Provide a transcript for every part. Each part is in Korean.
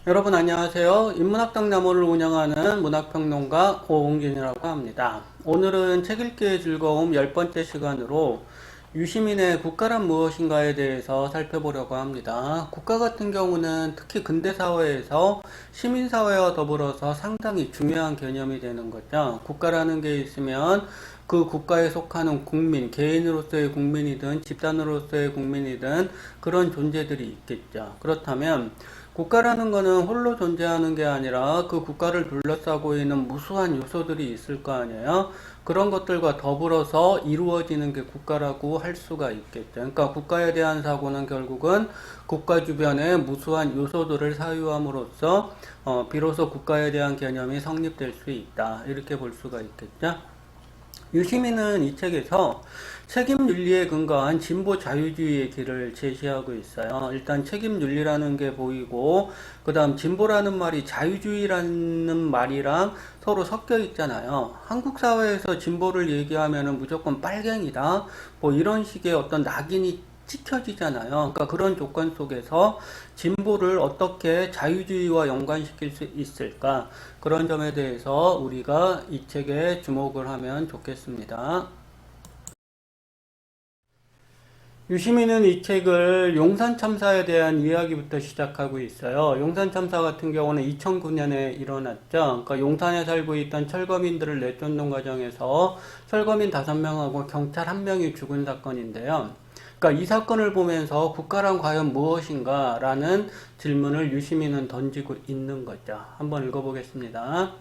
여러분 안녕하세요. 인문학당나무를 운영하는 문학평론가 고홍진이라고 합니다. 오늘은 책 읽기의 즐거움 10번째 시간으로 유시민의 국가란 무엇인가에 대해서 살펴보려고 합니다. 국가 같은 경우는 특히 근대사회에서 시민사회와 더불어서 상당히 중요한 개념이 되는 거죠. 국가라는 게 있으면 그 국가에 속하는 국민, 개인으로서의 국민이든 집단으로서의 국민이든 그런 존재들이 있겠죠. 그렇다면 국가라는 거는 홀로 존재하는 게 아니라 그 국가를 둘러싸고 있는 무수한 요소들이 있을 거 아니에요. 그런 것들과 더불어서 이루어지는 게 국가라고 할 수가 있겠죠. 그러니까 국가에 대한 사고는 결국은 국가 주변의 무수한 요소들을 사유함으로써 비로소 국가에 대한 개념이 성립될 수 있다. 이렇게 볼 수가 있겠죠. 유시민은 이 책에서 책임윤리에 근거한 진보 자유주의의 길을 제시하고 있어요. 일단 책임윤리라는 게 보이고 그 다음 진보라는 말이 자유주의라는 말이랑 서로 섞여 있잖아요. 한국 사회에서 진보를 얘기하면 무조건 빨갱이다 뭐 이런 식의 어떤 낙인이 찍혀지잖아요. 그러니까 그런 조건 속에서 진보를 어떻게 자유주의와 연관시킬 수 있을까? 그런 점에 대해서 우리가 이 책에 주목을 하면 좋겠습니다. 유시민은 이 책을 용산 참사에 대한 이야기부터 시작하고 있어요. 용산 참사 같은 경우는 2009년에 일어났죠. 그러니까 용산에 살고 있던 철거민들을 내쫓는 과정에서 철거민 5명하고 경찰 1명이 죽은 사건인데요. 그러니까 이 사건을 보면서 국가란 과연 무엇인가 라는 질문을 유시민은 던지고 있는 거죠. 한번 읽어보겠습니다.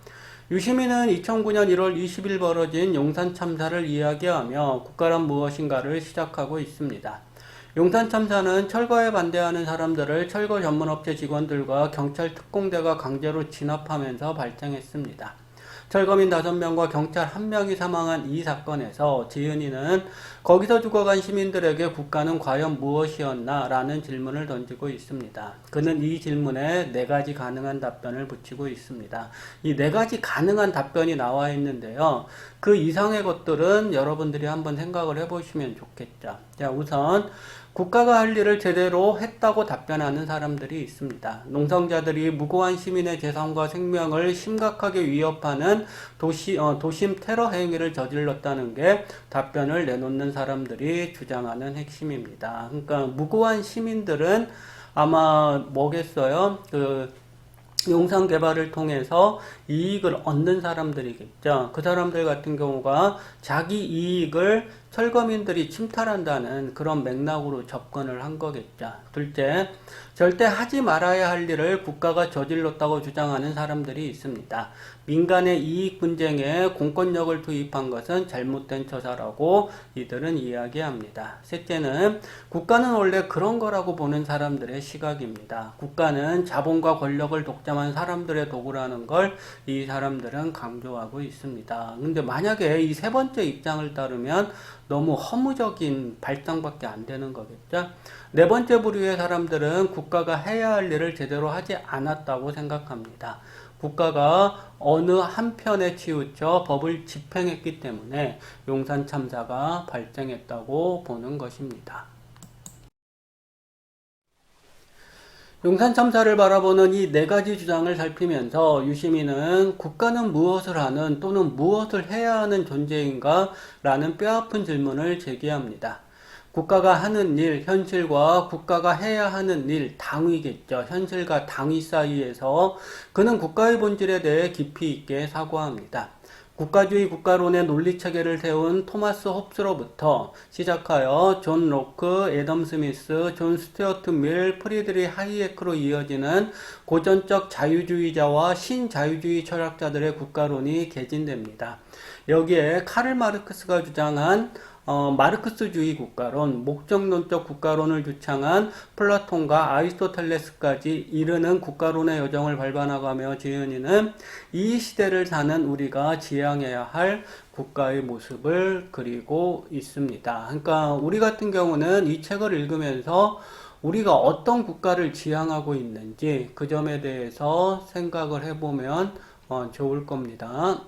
유시민은 2009년 1월 20일 벌어진 용산 참사를 이야기하며 국가란 무엇인가를 시작하고 있습니다. 용산 참사는 철거에 반대하는 사람들을 철거 전문업체 직원들과 경찰 특공대가 강제로 진압하면서 발생했습니다. 철거민 5명과 경찰 1명이 사망한 이 사건에서 지은이는 거기서 죽어간 시민들에게 국가는 과연 무엇이었나 라는 질문을 던지고 있습니다. 그는 이 질문에 4가지 가능한 답변을 붙이고 있습니다. 이 4가지 가능한 답변이 나와 있는데요. 그 이상의 것들은 여러분들이 한번 생각을 해보시면 좋겠죠. 자, 우선 국가가 할 일을 제대로 했다고 답변하는 사람들이 있습니다. 농성자들이 무고한 시민의 재산과 생명을 심각하게 위협하는 도심 테러 행위를 저질렀다는 게 답변을 내놓는 사람들이 주장하는 핵심입니다. 그러니까 무고한 시민들은 아마 뭐겠어요? 용산 개발을 통해서 이익을 얻는 사람들이겠죠. 그 사람들 같은 경우가 자기 이익을 철거민들이 침탈한다는 그런 맥락으로 접근을 한 거겠죠. 둘째, 절대 하지 말아야 할 일을 국가가 저질렀다고 주장하는 사람들이 있습니다. 민간의 이익 분쟁에 공권력을 투입한 것은 잘못된 처사라고 이들은 이야기합니다. 셋째는 국가는 원래 그런 거라고 보는 사람들의 시각입니다. 국가는 자본과 권력을 독점한 사람들의 도구라는 걸 이 사람들은 강조하고 있습니다. 근데 만약에 이 3번째 입장을 따르면 너무 허무적인 발상밖에 안 되는 거겠죠. 4번째 부류의 사람들은 국가가 해야 할 일을 제대로 하지 않았다고 생각합니다. 국가가 어느 한편에 치우쳐 법을 집행했기 때문에 용산 참사가 발생했다고 보는 것입니다. 용산 참사를 바라보는 이 4가지 주장을 살피면서 유시민은 국가는 무엇을 하는 또는 무엇을 해야 하는 존재인가 라는 뼈아픈 질문을 제기합니다. 국가가 하는 일, 현실과 국가가 해야 하는 일, 당위겠죠. 현실과 당위 사이에서 그는 국가의 본질에 대해 깊이 있게 사고합니다. 국가주의 국가론의 논리체계를 세운 토마스 홉스로부터 시작하여 존 로크, 애덤 스미스, 존 스튜어트 밀, 프리드리 하이에크로 이어지는 고전적 자유주의자와 신자유주의 철학자들의 국가론이 개진됩니다. 여기에 카를 마르크스가 주장한 마르크스주의 국가론, 목적론적 국가론을 주창한 플라톤과 아리스토텔레스까지 이르는 국가론의 여정을 밟아나가며 지은이는 이 시대를 사는 우리가 지향해야 할 국가의 모습을 그리고 있습니다. 그러니까 우리 같은 경우는 이 책을 읽으면서 우리가 어떤 국가를 지향하고 있는지 그 점에 대해서 생각을 해보면 좋을 겁니다.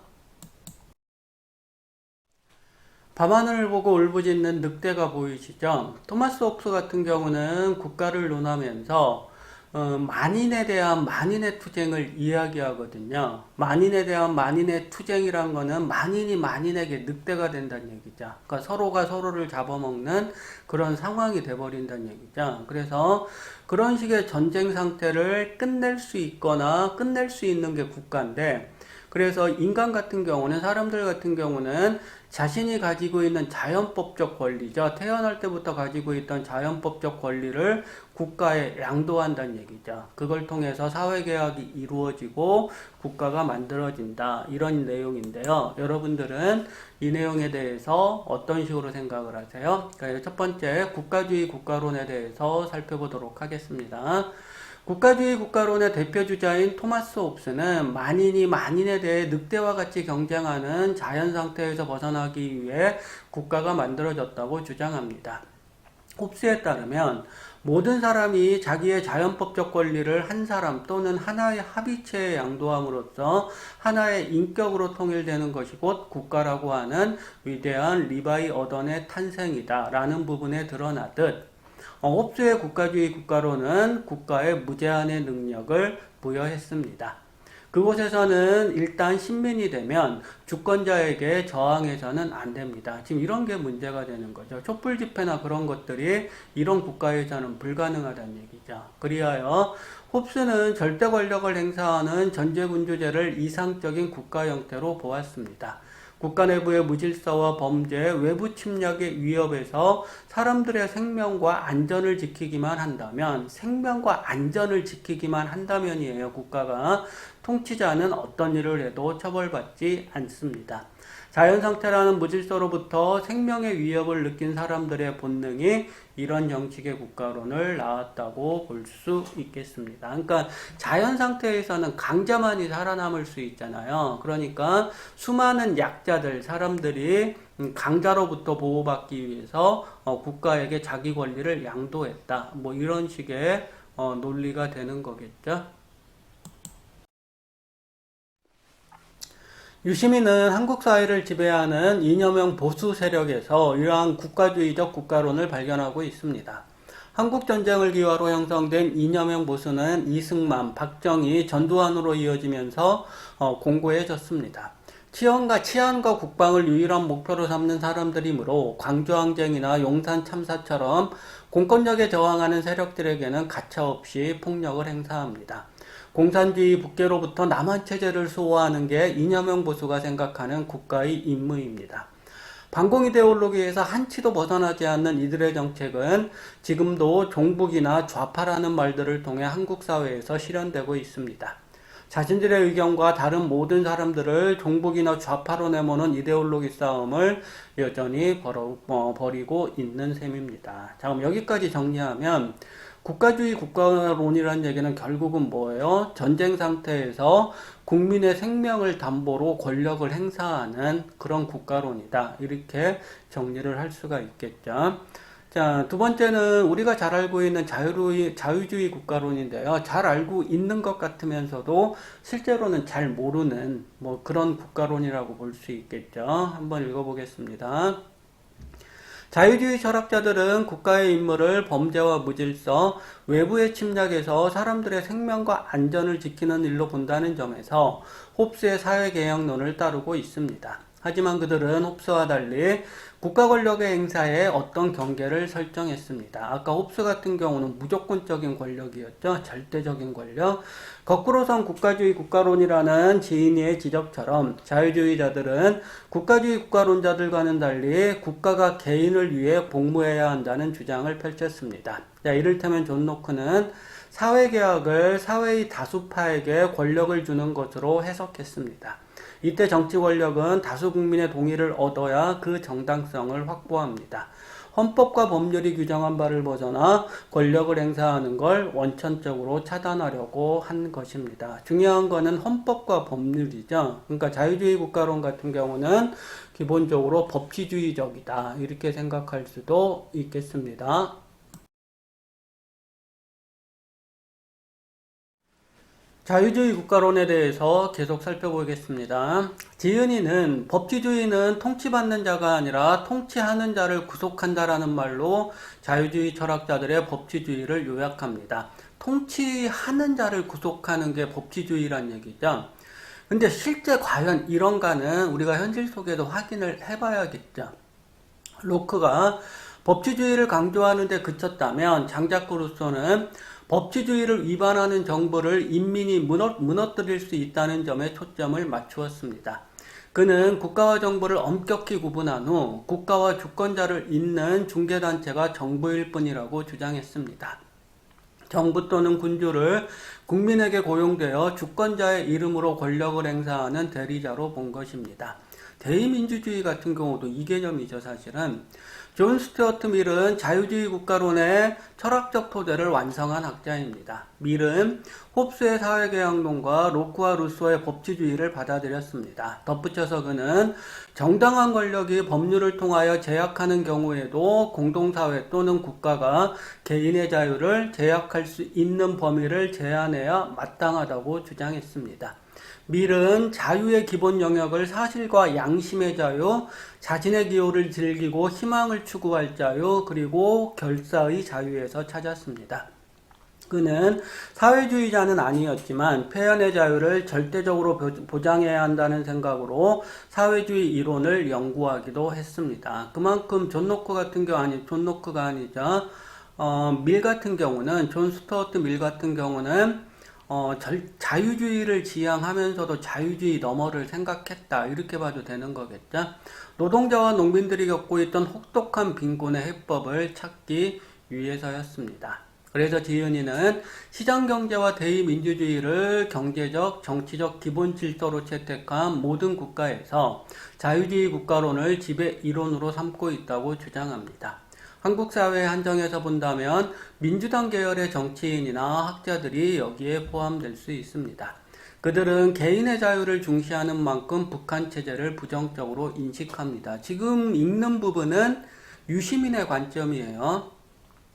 밤하늘을 보고 울부짖는 늑대가 보이시죠? 토마스 홉스 같은 경우는 국가를 논하면서 만인에 대한 만인의 투쟁을 이야기하거든요. 만인에 대한 만인의 투쟁이란 거는 만인이 만인에게 늑대가 된다는 얘기죠. 그러니까 서로가 서로를 잡아먹는 그런 상황이 돼버린다는 얘기죠. 그래서 그런 식의 전쟁 상태를 끝낼 수 있거나 끝낼 수 있는 게 국가인데, 그래서 인간 같은 경우는, 사람들 같은 경우는 자신이 가지고 있는 자연법적 권리죠. 태어날 때부터 가지고 있던 자연법적 권리를 국가에 양도한다는 얘기죠. 그걸 통해서 사회계약이 이루어지고 국가가 만들어진다. 이런 내용인데요. 여러분들은 이 내용에 대해서 어떤 식으로 생각을 하세요? 그러니까 첫 번째, 국가주의 국가론에 대해서 살펴보도록 하겠습니다. 국가주의 국가론의 대표주자인 토마스 홉스는 만인이 만인에 대해 늑대와 같이 경쟁하는 자연상태에서 벗어나기 위해 국가가 만들어졌다고 주장합니다. 홉스에 따르면 모든 사람이 자기의 자연법적 권리를 한 사람 또는 하나의 합의체에 양도함으로써 하나의 인격으로 통일되는 것이 곧 국가라고 하는 위대한 리바이 어던의 탄생이다 라는 부분에 드러나듯, 홉스의 국가주의 국가론은 국가에 무제한의 능력을 부여했습니다. 그곳에서는 일단 신민이 되면 주권자에게 저항해서는 안 됩니다. 지금 이런 게 문제가 되는 거죠. 촛불 집회나 그런 것들이 이런 국가에서는 불가능하다는 얘기죠. 그리하여 홉스는 절대 권력을 행사하는 전제군주제를 이상적인 국가 형태로 보았습니다. 국가 내부의 무질서와 범죄, 외부 침략의 위협에서 사람들의 생명과 안전을 지키기만 한다면, 생명과 안전을 지키기만 한다면이에요. 국가가 통치자는 어떤 일을 해도 처벌받지 않습니다. 자연상태라는 무질서로부터 생명의 위협을 느낀 사람들의 본능이 이런 형식의 국가론을 낳았다고 볼 수 있겠습니다. 그러니까 자연상태에서는 강자만이 살아남을 수 있잖아요. 그러니까 수많은 약자들, 사람들이 강자로부터 보호받기 위해서 국가에게 자기 권리를 양도했다. 뭐 이런 식의 논리가 되는 거겠죠. 유시민은 한국 사회를 지배하는 이념형 보수 세력에서 이러한 국가주의적 국가론을 발견하고 있습니다. 한국전쟁을 기화로 형성된 이념형 보수는 이승만, 박정희, 전두환으로 이어지면서 공고해졌습니다. 치안과 국방을 유일한 목표로 삼는 사람들이므로 광주항쟁이나 용산 참사처럼 공권력에 저항하는 세력들에게는 가차없이 폭력을 행사합니다. 공산주의 북괴로부터 남한 체제를 수호하는 게 이념형 보수가 생각하는 국가의 임무입니다. 반공 이데올로기에서 한치도 벗어나지 않는 이들의 정책은 지금도 종북이나 좌파라는 말들을 통해 한국 사회에서 실현되고 있습니다. 자신들의 의견과 다른 모든 사람들을 종북이나 좌파로 내모는 이데올로기 싸움을 여전히 벌이고 있는 셈입니다. 자, 그럼 여기까지 정리하면 국가주의 국가론이라는 얘기는 결국은 뭐예요? 전쟁 상태에서 국민의 생명을 담보로 권력을 행사하는 그런 국가론이다. 이렇게 정리를 할 수가 있겠죠. 자, 두 번째는 우리가 잘 알고 있는 자유주의 국가론인데요. 잘 알고 있는 것 같으면서도 실제로는 잘 모르는 뭐 그런 국가론이라고 볼 수 있겠죠. 한번 읽어보겠습니다. 자유주의 철학자들은 국가의 임무를 범죄와 무질서, 외부의 침략에서 사람들의 생명과 안전을 지키는 일로 본다는 점에서 홉스의 사회개혁론을 따르고 있습니다. 하지만 그들은 홉스와 달리 국가 권력의 행사에 어떤 경계를 설정했습니다. 아까 홉스 같은 경우는 무조건적인 권력이었죠. 절대적인 권력. 거꾸로선 국가주의 국가론이라는 지인의 지적처럼 자유주의자들은 국가주의 국가론자들과는 달리 국가가 개인을 위해 복무해야 한다는 주장을 펼쳤습니다. 자, 이를테면 존 노크는 사회개혁을 사회의 다수파에게 권력을 주는 것으로 해석했습니다. 이때 정치 권력은 다수 국민의 동의를 얻어야 그 정당성을 확보합니다. 헌법과 법률이 규정한 바를 벗어나 권력을 행사하는 걸 원천적으로 차단하려고 한 것입니다. 중요한 거는 헌법과 법률이죠. 그러니까 자유주의 국가론 같은 경우는 기본적으로 법치주의적이다. 이렇게 생각할 수도 있겠습니다. 자유주의 국가론에 대해서 계속 살펴보겠습니다. 지은이는 법치주의는 통치받는 자가 아니라 통치하는 자를 구속한다라는 말로 자유주의 철학자들의 법치주의를 요약합니다. 통치하는 자를 구속하는 게 법치주의란 얘기죠. 근데 실제 과연 이런가는 우리가 현실 속에도 확인을 해봐야겠죠. 로크가 법치주의를 강조하는 데 그쳤다면 장자크 루소는 법치주의를 위반하는 정부를 인민이 무너뜨릴 수 있다는 점에 초점을 맞추었습니다. 그는 국가와 정부를 엄격히 구분한 후 국가와 주권자를 잇는 중개단체가 정부일 뿐이라고 주장했습니다. 정부 또는 군주를 국민에게 고용되어 주권자의 이름으로 권력을 행사하는 대리자로 본 것입니다. 대의민주주의 같은 경우도 이 개념이죠, 사실은. 존 스튜어트 밀은 자유주의 국가론의 철학적 토대를 완성한 학자입니다. 밀은 홉스의 사회계약론과 로크와 루소의 법치주의를 받아들였습니다. 덧붙여서 그는 정당한 권력이 법률을 통하여 제약하는 경우에도 공동사회 또는 국가가 개인의 자유를 제약할 수 있는 범위를 제한해야 마땅하다고 주장했습니다. 밀은 자유의 기본 영역을 사실과 양심의 자유, 자신의 기호를 즐기고 희망을 추구할 자유, 그리고 결사의 자유에서 찾았습니다. 그는 사회주의자는 아니었지만 폐연의 자유를 절대적으로 보장해야 한다는 생각으로 사회주의 이론을 연구하기도 했습니다. 그만큼 존 노크가 아니죠. 밀 같은 경우는, 존 스튜어트 밀 같은 경우는 자유주의를 지향하면서도 자유주의 너머를 생각했다, 이렇게 봐도 되는 거겠죠. 노동자와 농민들이 겪고 있던 혹독한 빈곤의 해법을 찾기 위해서였습니다. 그래서 지은이는 시장경제와 대의민주주의를 경제적, 정치적 기본 질서로 채택한 모든 국가에서 자유주의 국가론을 지배 이론으로 삼고 있다고 주장합니다. 한국 사회의 한정에서 본다면 민주당 계열의 정치인이나 학자들이 여기에 포함될 수 있습니다. 그들은 개인의 자유를 중시하는 만큼 북한 체제를 부정적으로 인식합니다. 지금 읽는 부분은 유시민의 관점이에요.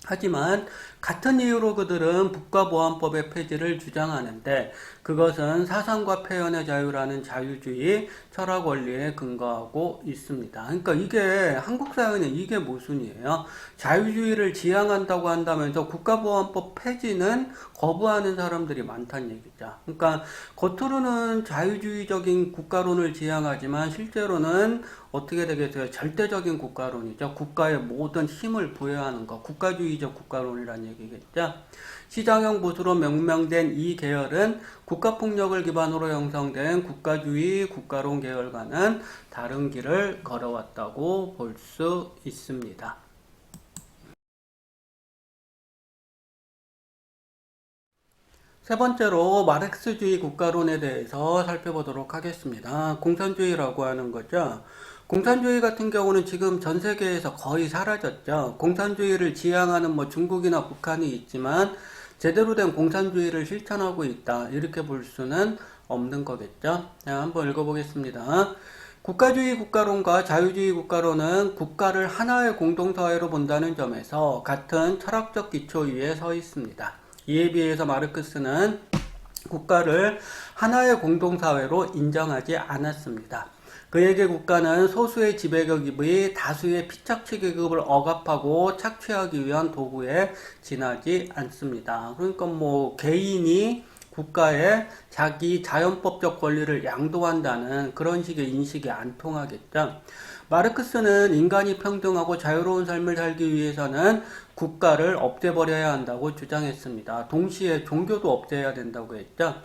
하지만 같은 이유로 그들은 국가보안법의 폐지를 주장하는데 그것은 사상과 표현의 자유라는 자유주의 철학 원리에 근거하고 있습니다. 그러니까 이게 한국 사회는 이게 모순이에요. 자유주의를 지향한다고 한다면서 국가보안법 폐지는 거부하는 사람들이 많다는 얘기죠. 그러니까 겉으로는 자유주의적인 국가론을 지향하지만 실제로는 어떻게 되겠어요? 절대적인 국가론이죠. 국가의 모든 힘을 부여하는 것. 국가주의적 국가론이라는 얘기겠죠. 시장형 보수로 명명된 이 계열은 국가폭력을 기반으로 형성된 국가주의 국가론 계열과는 다른 길을 걸어왔다고 볼 수 있습니다. 세 번째로 마르크스주의 국가론에 대해서 살펴보도록 하겠습니다. 공산주의라고 하는 거죠. 공산주의 같은 경우는 지금 전 세계에서 거의 사라졌죠. 공산주의를 지향하는 중국이나 북한이 있지만 제대로 된 공산주의를 실천하고 있다, 이렇게 볼 수는 없는 거겠죠. 자, 한번 읽어보겠습니다. 국가주의 국가론과 자유주의 국가론은 국가를 하나의 공동사회로 본다는 점에서 같은 철학적 기초 위에 서 있습니다. 이에 비해서 마르크스는 국가를 하나의 공동사회로 인정하지 않았습니다. 그에게 국가는 소수의 지배계급이 다수의 피착취 계급을 억압하고 착취하기 위한 도구에 지나지 않습니다. 그러니까 개인이 국가에 자기 자연법적 권리를 양도한다는 그런 식의 인식이 안 통하겠죠. 마르크스는 인간이 평등하고 자유로운 삶을 살기 위해서는 국가를 없애버려야 한다고 주장했습니다. 동시에 종교도 없애야 된다고 했죠.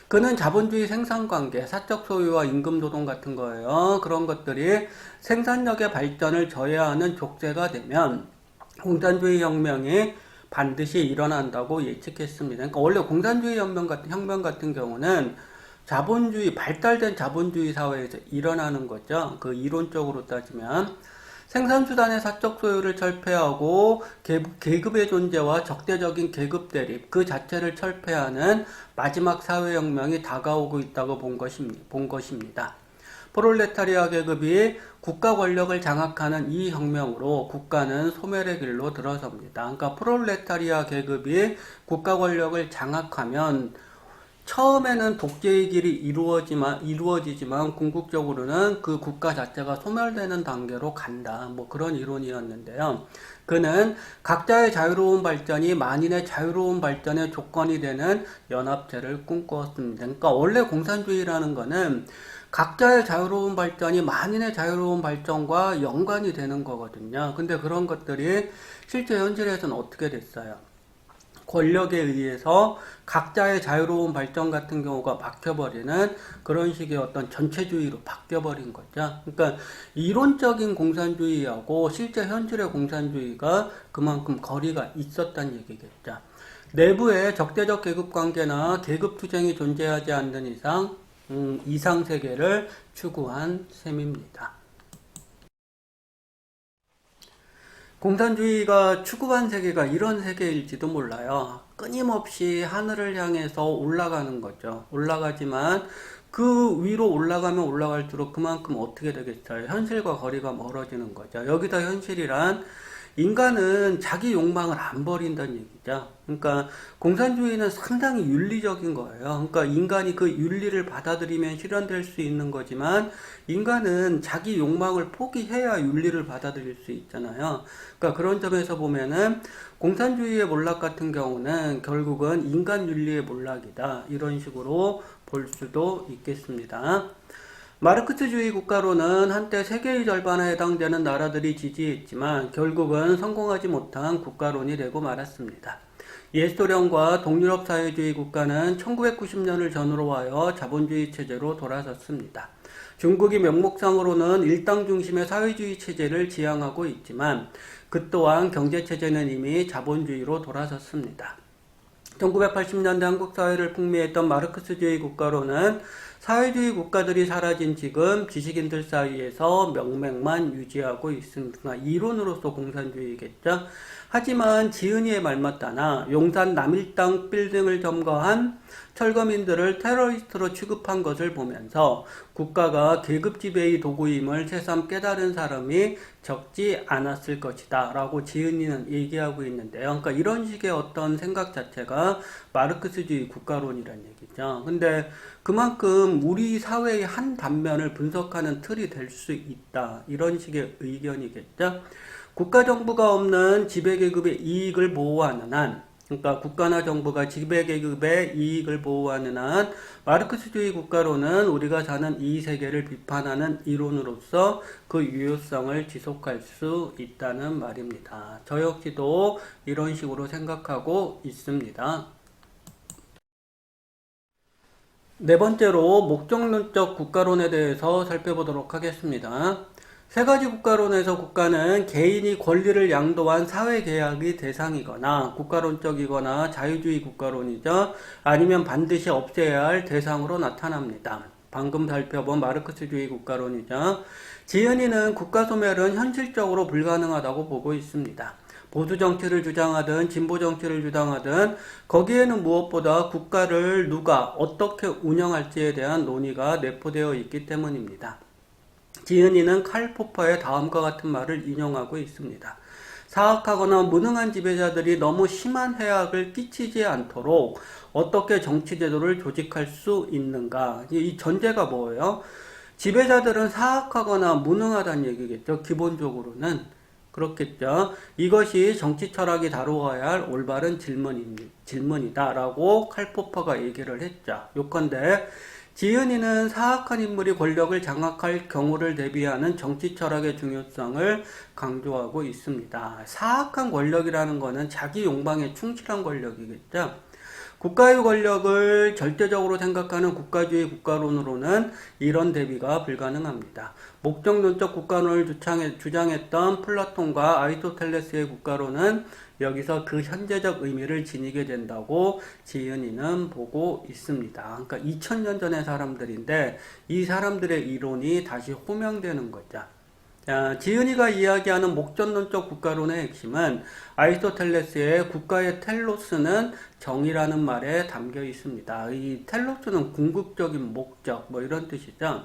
그는 자본주의 생산관계, 사적 소유와 임금노동 같은 거예요. 그런 것들이 생산력의 발전을 저해하는 족쇄가 되면 공산주의 혁명이 반드시 일어난다고 예측했습니다. 그러니까 원래 공산주의 혁명 같은 경우는 발달된 자본주의 사회에서 일어나는 거죠. 그 이론적으로 따지면. 생산수단의 사적 소유를 철폐하고 계급의 존재와 적대적인 계급 대립 그 자체를 철폐하는 마지막 사회혁명이 다가오고 있다고 본 것입니다. 프롤레타리아 계급이 국가 권력을 장악하는 이 혁명으로 국가는 소멸의 길로 들어섭니다. 그러니까 프롤레타리아 계급이 국가 권력을 장악하면 처음에는 독재의 길이 이루어지지만 궁극적으로는 그 국가 자체가 소멸되는 단계로 간다. 뭐 그런 이론이었는데요. 그는 각자의 자유로운 발전이 만인의 자유로운 발전의 조건이 되는 연합체를 꿈꾸었습니다. 그러니까 원래 공산주의라는 거는 각자의 자유로운 발전이 만인의 자유로운 발전과 연관이 되는 거거든요. 근데 그런 것들이 실제 현실에서는 어떻게 됐어요? 권력에 의해서 각자의 자유로운 발전 같은 경우가 막혀버리는 그런 식의 어떤 전체주의로 바뀌어버린 거죠. 그러니까 이론적인 공산주의하고 실제 현실의 공산주의가 그만큼 거리가 있었다는 얘기겠죠. 내부에 적대적 계급관계나 계급투쟁이 존재하지 않는 이상 이상세계를 추구한 셈입니다. 공산주의가 추구한 세계가 이런 세계일지도 몰라요. 끊임없이 하늘을 향해서 올라가는 거죠. 올라가지만 그 위로 올라가면 올라갈수록 그만큼 어떻게 되겠어요? 현실과 거리가 멀어지는 거죠. 여기서 현실이란 인간은 자기 욕망을 안 버린다는 얘기죠. 그러니까 공산주의는 상당히 윤리적인 거예요. 그러니까 인간이 그 윤리를 받아들이면 실현될 수 있는 거지만 인간은 자기 욕망을 포기해야 윤리를 받아들일 수 있잖아요. 그러니까 그런 점에서 보면은 공산주의의 몰락 같은 경우는 결국은 인간 윤리의 몰락이다. 이런 식으로 볼 수도 있겠습니다. 마르크스주의 국가로는 한때 세계의 절반에 해당되는 나라들이 지지했지만 결국은 성공하지 못한 국가론이 되고 말았습니다. 옛소련과 동유럽 사회주의 국가는 1990년을 전후로 하여 자본주의 체제로 돌아섰습니다. 중국이 명목상으로는 일당 중심의 사회주의 체제를 지향하고 있지만 그 또한 경제체제는 이미 자본주의로 돌아섰습니다. 1980년대 한국 사회를 풍미했던 마르크스주의 국가로는 사회주의 국가들이 사라진 지금 지식인들 사이에서 명맥만 유지하고 있습니다. 이론으로서 공산주의겠죠. 하지만 지은이의 말 맞다나 용산 남일당 빌딩을 점거한 철거민들을 테러리스트로 취급한 것을 보면서 국가가 계급 지배의 도구임을 새삼 깨달은 사람이 적지 않았을 것이다 라고 지은이는 얘기하고 있는데요. 그러니까 이런 식의 어떤 생각 자체가 마르크스주의 국가론이라는 얘기죠. 근데 그만큼 우리 사회의 한 단면을 분석하는 틀이 될 수 있다. 이런 식의 의견이겠죠. 국가정부가 없는 지배계급의 이익을 보호하는 한, 그러니까 국가나 정부가 지배계급의 이익을 보호하는 한 마르크스주의 국가로는 우리가 사는 이 세계를 비판하는 이론으로서 그 유효성을 지속할 수 있다는 말입니다. 저 역시도 이런 식으로 생각하고 있습니다. 네 번째로 목적론적 국가론에 대해서 살펴보도록 하겠습니다. 세 가지 국가론에서 국가는 개인이 권리를 양도한 사회계약의 대상이거나 국가론적이거나 자유주의 국가론이죠. 아니면 반드시 없애야 할 대상으로 나타납니다. 방금 살펴본 마르크스주의 국가론이죠. 지은이는 국가소멸은 현실적으로 불가능하다고 보고 있습니다. 보수 정치를 주장하든 진보 정치를 주장하든 거기에는 무엇보다 국가를 누가 어떻게 운영할지에 대한 논의가 내포되어 있기 때문입니다. 지은이는 칼 포퍼의 다음과 같은 말을 인용하고 있습니다. 사악하거나 무능한 지배자들이 너무 심한 해악을 끼치지 않도록 어떻게 정치제도를 조직할 수 있는가? 이 전제가 뭐예요? 지배자들은 사악하거나 무능하다는 얘기겠죠. 기본적으로는. 그렇겠죠. 이것이 정치 철학이 다루어야 할 올바른 질문이다 라고 칼 포퍼가 얘기를 했죠. 요컨대 지은이는 사악한 인물이 권력을 장악할 경우를 대비하는 정치 철학의 중요성을 강조하고 있습니다. 사악한 권력이라는 것은 자기 욕망에 충실한 권력이겠죠. 국가의 권력을 절대적으로 생각하는 국가주의 국가론으로는 이런 대비가 불가능합니다. 목적론적 국가론을 주장했던 플라톤과 아리스토텔레스의 국가론은 여기서 그 현재적 의미를 지니게 된다고 지은이는 보고 있습니다. 그러니까 2000년 전의 사람들인데 이 사람들의 이론이 다시 호명되는 거죠. 자, 지은이가 이야기하는 목적론적 국가론의 핵심은 아리스토텔레스의 국가의 텔로스는 정의라는 말에 담겨 있습니다. 이 텔로스는 궁극적인 목적, 뭐 이런 뜻이죠.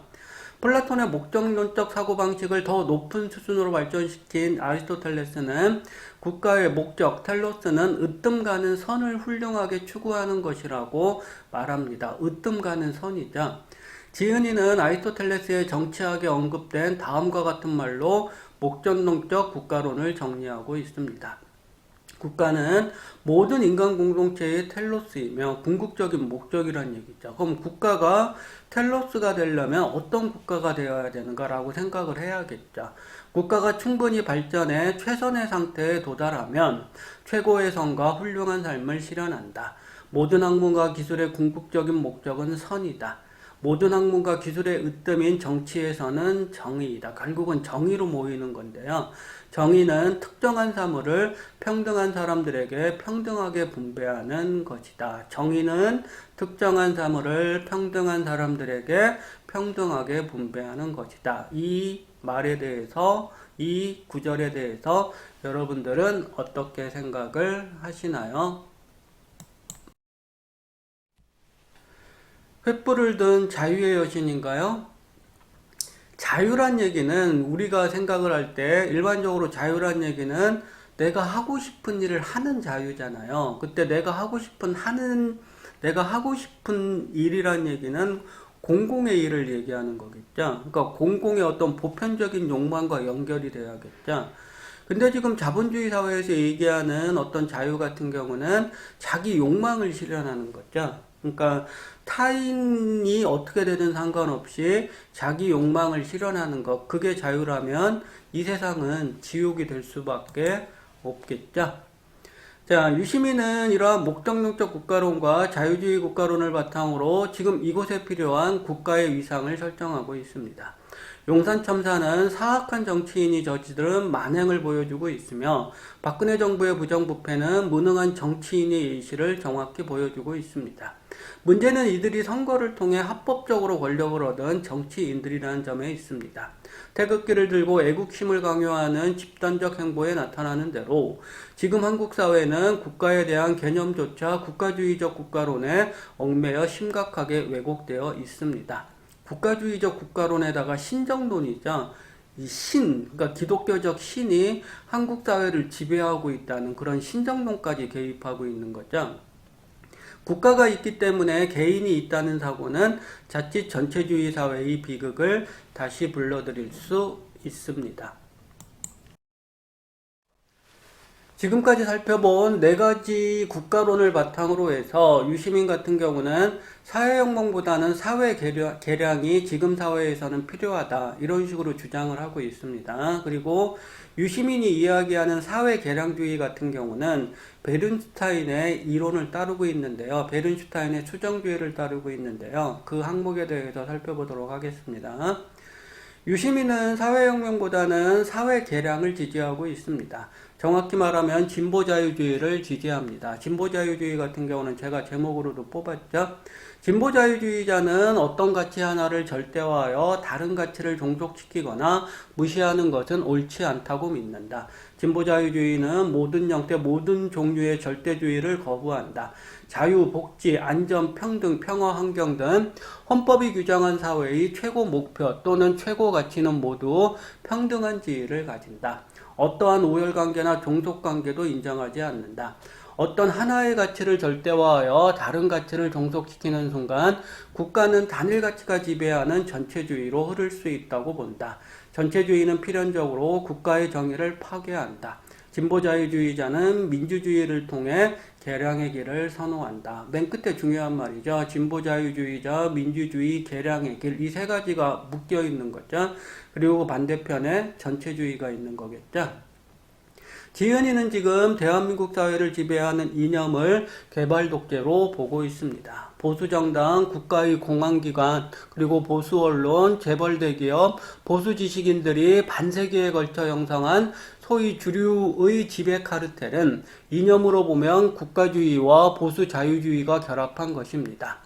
플라톤의 목적론적 사고방식을 더 높은 수준으로 발전시킨 아리스토텔레스는 국가의 목적, 텔로스는 으뜸 가는 선을 훌륭하게 추구하는 것이라고 말합니다. 으뜸 가는 선이죠. 지은이는 아리스토텔레스의 정치학에 언급된 다음과 같은 말로 목적론적 국가론을 정리하고 있습니다. 국가는 모든 인간 공동체의 텔로스이며 궁극적인 목적이란 얘기죠. 그럼 국가가 텔로스가 되려면 어떤 국가가 되어야 되는가라고 생각을 해야겠죠. 국가가 충분히 발전해 최선의 상태에 도달하면 최고의 선과 훌륭한 삶을 실현한다. 모든 학문과 기술의 궁극적인 목적은 선이다. 모든 학문과 기술의 으뜸인 정치에서는 정의이다. 결국은 정의로 모이는 건데요. 정의는 특정한 사물을 평등한 사람들에게 평등하게 분배하는 것이다. 정의는 특정한 사물을 평등한 사람들에게 평등하게 분배하는 것이다. 이 말에 대해서, 이 구절에 대해서 여러분들은 어떻게 생각을 하시나요? 횃불을 든 자유의 여신인가요? 자유란 얘기는 우리가 생각을 할 때 일반적으로 자유란 얘기는 내가 하고 싶은 일을 하는 자유잖아요. 그때 내가 하고 싶은 일이란 얘기는 공공의 일을 얘기하는 거겠죠. 그러니까 공공의 어떤 보편적인 욕망과 연결이 돼야겠죠. 근데 지금 자본주의 사회에서 얘기하는 어떤 자유 같은 경우는 자기 욕망을 실현하는 거죠. 그러니까 타인이 어떻게 되든 상관없이 자기 욕망을 실현하는 것, 그게 자유라면 이 세상은 지옥이 될 수밖에 없겠죠. 자, 유시민은 이러한 목적론적 국가론과 자유주의 국가론을 바탕으로 지금 이곳에 필요한 국가의 위상을 설정하고 있습니다. 용산참사는 사악한 정치인이 저지른 만행을 보여주고 있으며 박근혜 정부의 부정부패는 무능한 정치인의 일시를 정확히 보여주고 있습니다. 문제는 이들이 선거를 통해 합법적으로 권력을 얻은 정치인들이라는 점에 있습니다. 태극기를 들고 애국심을 강요하는 집단적 행보에 나타나는 대로 지금 한국 사회는 국가에 대한 개념조차 국가주의적 국가론에 얽매여 심각하게 왜곡되어 있습니다. 국가주의적 국가론에다가 신정론이죠. 그러니까 기독교적 신이 한국 사회를 지배하고 있다는 그런 신정론까지 개입하고 있는 거죠. 국가가 있기 때문에 개인이 있다는 사고는 자칫 전체주의 사회의 비극을 다시 불러들일 수 있습니다. 지금까지 살펴본 네 가지 국가론을 바탕으로 해서 유시민 같은 경우는 사회혁명보다는 사회 개량이 지금 사회에서는 필요하다, 이런 식으로 주장을 하고 있습니다. 그리고 유시민이 이야기하는 사회 개량주의 같은 경우는 베른슈타인의 이론을 따르고 있는데요. 베른슈타인의 수정주의를 따르고 있는데요. 그 항목에 대해서 살펴보도록 하겠습니다. 유시민은 사회혁명보다는 사회 개량을 지지하고 있습니다. 정확히 말하면 진보자유주의를 지지합니다. 진보자유주의 같은 경우는 제가 제목으로도 뽑았죠. 진보자유주의자는 어떤 가치 하나를 절대화하여 다른 가치를 종속시키거나 무시하는 것은 옳지 않다고 믿는다. 진보자유주의는 모든 형태, 모든 종류의 절대주의를 거부한다. 자유, 복지, 안전, 평등, 평화, 환경 등 헌법이 규정한 사회의 최고 목표 또는 최고 가치는 모두 평등한 지위를 가진다. 어떠한 오열관계나 종속관계도 인정하지 않는다. 어떤 하나의 가치를 절대화하여 다른 가치를 종속시키는 순간 국가는 단일 가치가 지배하는 전체주의로 흐를 수 있다고 본다. 전체주의는 필연적으로 국가의 정의를 파괴한다. 진보자유주의자는 민주주의를 통해 개량의 길을 선호한다. 맨 끝에 중요한 말이죠. 진보자유주의자, 민주주의, 개량의 길, 이 세 가지가 묶여 있는 거죠. 그리고 반대편에 전체주의가 있는 거겠죠. 지은이는 지금 대한민국 사회를 지배하는 이념을 개발 독재로 보고 있습니다. 보수정당, 국가의 공안기관, 그리고 보수언론, 재벌대기업, 보수지식인들이 반세기에 걸쳐 형성한 소위 주류의 지배 카르텔은 이념으로 보면 국가주의와 보수자유주의가 결합한 것입니다.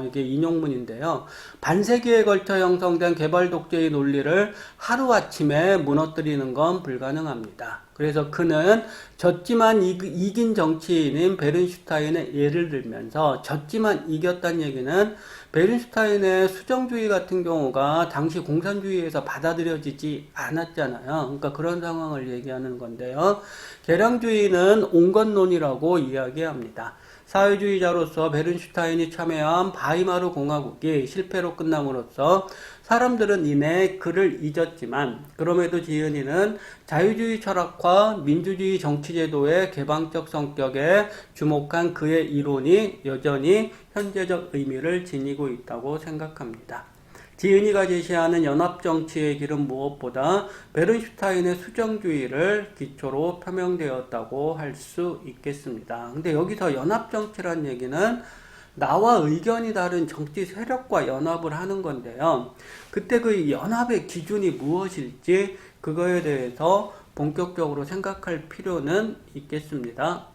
이게 인용문인데요. 반세기에 걸쳐 형성된 개발 독재의 논리를 하루아침에 무너뜨리는 건 불가능합니다. 그래서 그는 졌지만 이긴 정치인인 베른슈타인의 예를 들면서 졌지만 이겼다는 얘기는 베른슈타인의 수정주의 같은 경우가 당시 공산주의에서 받아들여지지 않았잖아요. 그러니까 그런 상황을 얘기하는 건데요. 계량주의는 온건론이라고 이야기합니다. 사회주의자로서 베른슈타인이 참여한 바이마르 공화국이 실패로 끝남으로써 사람들은 이내 그를 잊었지만 그럼에도 지은이는 자유주의 철학과 민주주의 정치제도의 개방적 성격에 주목한 그의 이론이 여전히 현재적 의미를 지니고 있다고 생각합니다. 지은이가 제시하는 연합정치의 길은 무엇보다 베른슈타인의 수정주의를 기초로 표명되었다고 할 수 있겠습니다. 근데 여기서 연합정치란 얘기는 나와 의견이 다른 정치 세력과 연합을 하는 건데요. 그때 그 연합의 기준이 무엇일지 그거에 대해서 본격적으로 생각할 필요는 있겠습니다.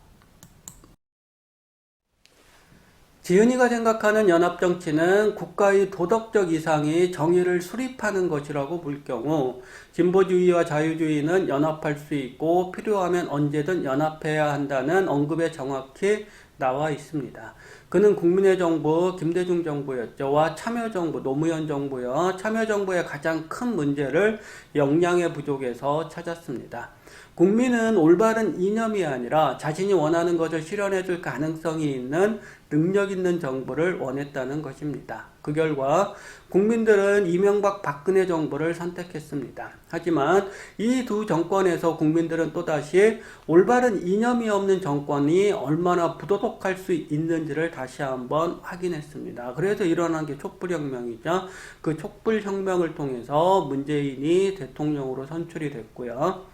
지은이가 생각하는 연합정치는 국가의 도덕적 이상이 정의를 수립하는 것이라고 볼 경우 진보주의와 자유주의는 연합할 수 있고 필요하면 언제든 연합해야 한다는 언급에 정확히 나와 있습니다. 그는 국민의 정부, 김대중 정부였죠. 와 참여정부, 노무현 정부요. 참여정부의 가장 큰 문제를 역량의 부족에서 찾았습니다. 국민은 올바른 이념이 아니라 자신이 원하는 것을 실현해 줄 가능성이 있는 능력 있는 정부를 원했다는 것입니다. 그 결과 국민들은 이명박 박근혜 정부를 선택했습니다. 하지만 이 두 정권에서 국민들은 또다시 올바른 이념이 없는 정권이 얼마나 부도덕할 수 있는지를 다시 한번 확인했습니다. 그래서 일어난 게 촛불혁명이죠. 그 촛불혁명을 통해서 문재인이 대통령으로 선출이 됐고요.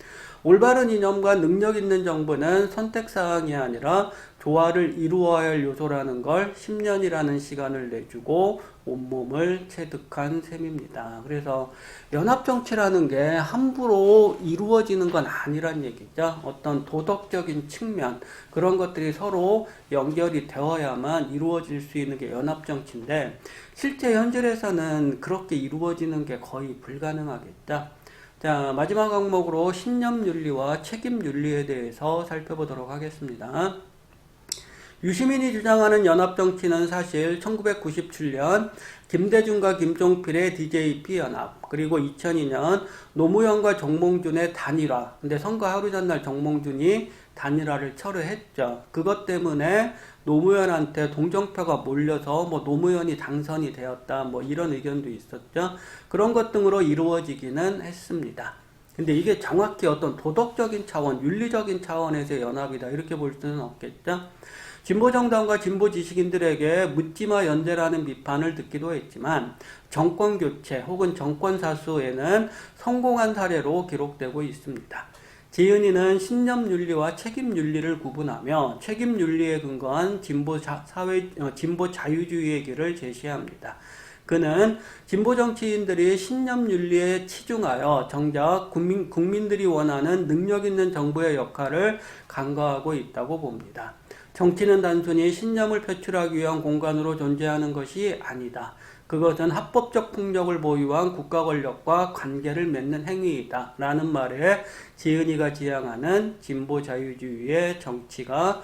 올바른 이념과 능력 있는 정부는 선택사항이 아니라 조화를 이루어야 할 요소라는 걸 10년이라는 시간을 내주고 온몸을 체득한 셈입니다. 그래서 연합정치라는 게 함부로 이루어지는 건 아니란 얘기죠. 어떤 도덕적인 측면 그런 것들이 서로 연결이 되어야만 이루어질 수 있는 게 연합정치인데 실제 현실에서는 그렇게 이루어지는 게 거의 불가능하겠죠. 자, 마지막 항목으로 신념윤리와 책임윤리에 대해서 살펴보도록 하겠습니다. 유시민이 주장하는 연합정치는 사실 1997년 김대중과 김종필의 DJP 연합, 그리고 2002년 노무현과 정몽준의 단일화. 근데 선거 하루 전날 정몽준이 단일화를 철회했죠. 그것 때문에 노무현한테 동정표가 몰려서 노무현이 당선이 되었다 이런 의견도 있었죠. 그런 것 등으로 이루어지기는 했습니다. 근데 이게 정확히 어떤 도덕적인 차원, 윤리적인 차원에서의 연합이다 이렇게 볼 수는 없겠죠. 진보정당과 진보 지식인들에게 묻지마 연대라는 비판을 듣기도 했지만 정권교체 혹은 정권사수에는 성공한 사례로 기록되고 있습니다. 지은이는 신념윤리와 책임윤리를 구분하며 책임윤리에 근거한 진보 자유주의의 길을 제시합니다. 그는 진보 정치인들이 신념윤리에 치중하여 정작 국민들이 원하는 능력 있는 정부의 역할을 간과하고 있다고 봅니다. 정치는 단순히 신념을 표출하기 위한 공간으로 존재하는 것이 아니다. 그것은 합법적 폭력을 보유한 국가 권력과 관계를 맺는 행위이다. 라는 말에 지은이가 지향하는 진보 자유주의의 정치가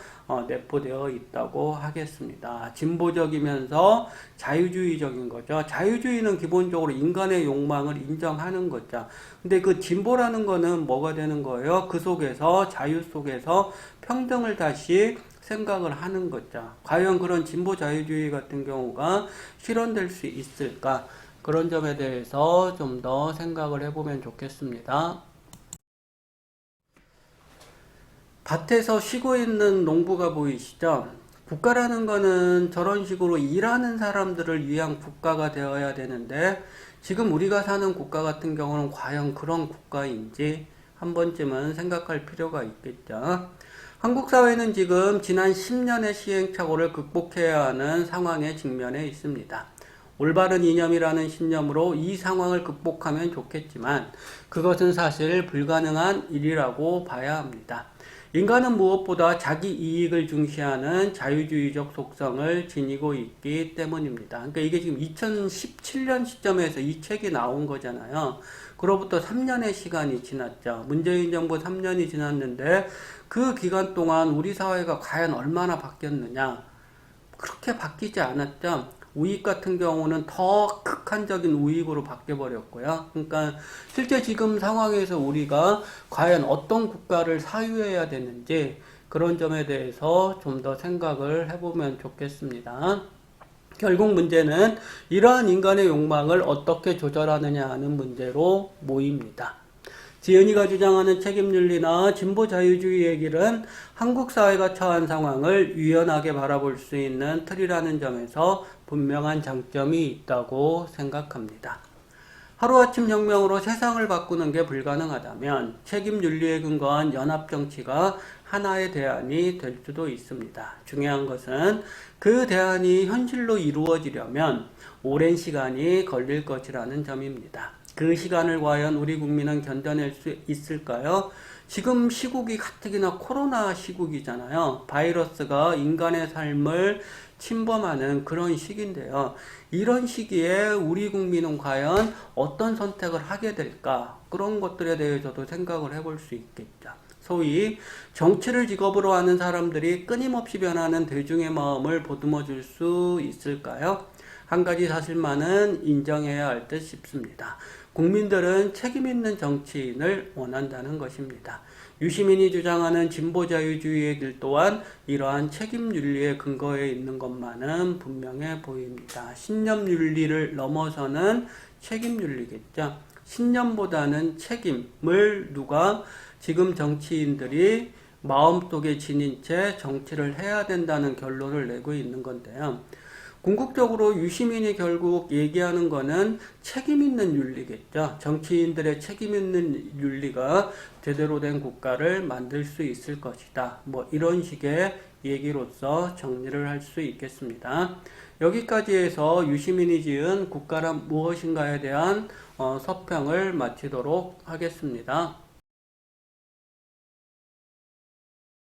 내포되어 있다고 하겠습니다. 진보적이면서 자유주의적인 거죠. 자유주의는 기본적으로 인간의 욕망을 인정하는 거죠. 근데 그 진보라는 거는 뭐가 되는 거예요? 그 속에서, 자유 속에서 평등을 다시 생각을 하는 거죠. 과연 그런 진보 자유주의 같은 경우가 실현될 수 있을까? 그런 점에 대해서 좀 더 생각을 해보면 좋겠습니다. 밭에서 쉬고 있는 농부가 보이시죠? 국가라는 거는 저런 식으로 일하는 사람들을 위한 국가가 되어야 되는데 지금 우리가 사는 국가 같은 경우는 과연 그런 국가인지 한 번쯤은 생각할 필요가 있겠죠. 한국 사회는 지금 지난 10년의 시행착오를 극복해야 하는 상황에 직면해 있습니다. 올바른 이념이라는 신념으로 이 상황을 극복하면 좋겠지만 그것은 사실 불가능한 일이라고 봐야 합니다. 인간은 무엇보다 자기 이익을 중시하는 자유주의적 속성을 지니고 있기 때문입니다. 그러니까 이게 지금 2017년 시점에서 이 책이 나온 거잖아요. 그로부터 3년의 시간이 지났죠. 문재인 정부 3년이 지났는데 그 기간 동안 우리 사회가 과연 얼마나 바뀌었느냐? 그렇게 바뀌지 않았죠. 우익 같은 경우는 더 극한적인 우익으로 바뀌어버렸고요. 그러니까 실제 지금 상황에서 우리가 과연 어떤 국가를 사유해야 되는지 그런 점에 대해서 좀 더 생각을 해보면 좋겠습니다. 결국 문제는 이러한 인간의 욕망을 어떻게 조절하느냐 하는 문제로 모입니다. 지은이가 주장하는 책임윤리나 진보자유주의의 길은 한국 사회가 처한 상황을 유연하게 바라볼 수 있는 틀이라는 점에서 분명한 장점이 있다고 생각합니다. 하루아침 혁명으로 세상을 바꾸는 게 불가능하다면 책임윤리에 근거한 연합정치가 하나의 대안이 될 수도 있습니다. 중요한 것은 그 대안이 현실로 이루어지려면 오랜 시간이 걸릴 것이라는 점입니다. 그 시간을 과연 우리 국민은 견뎌낼 수 있을까요? 지금 시국이 가뜩이나 코로나 시국이잖아요. 바이러스가 인간의 삶을 침범하는 그런 시기인데요. 이런 시기에 우리 국민은 과연 어떤 선택을 하게 될까? 그런 것들에 대해서도 생각을 해볼 수 있겠죠. 소위 정치를 직업으로 하는 사람들이 끊임없이 변하는 대중의 마음을 보듬어 줄 수 있을까요? 한 가지 사실만은 인정해야 할 듯 싶습니다. 국민들은 책임있는 정치인을 원한다는 것입니다. 유시민이 주장하는 진보자유주의의 길 또한 이러한 책임윤리의 근거에 있는 것만은 분명해 보입니다. 신념윤리를 넘어서는 책임윤리겠죠. 신념보다는 책임을 누가 지금 정치인들이 마음속에 지닌 채 정치를 해야 된다는 결론을 내고 있는 건데요. 궁극적으로 유시민이 결국 얘기하는 거는 책임 있는 윤리겠죠. 정치인들의 책임 있는 윤리가 제대로 된 국가를 만들 수 있을 것이다. 뭐 이런 식의 얘기로서 정리를 할 수 있겠습니다. 여기까지 해서 유시민이 지은 국가란 무엇인가에 대한 서평을 마치도록 하겠습니다.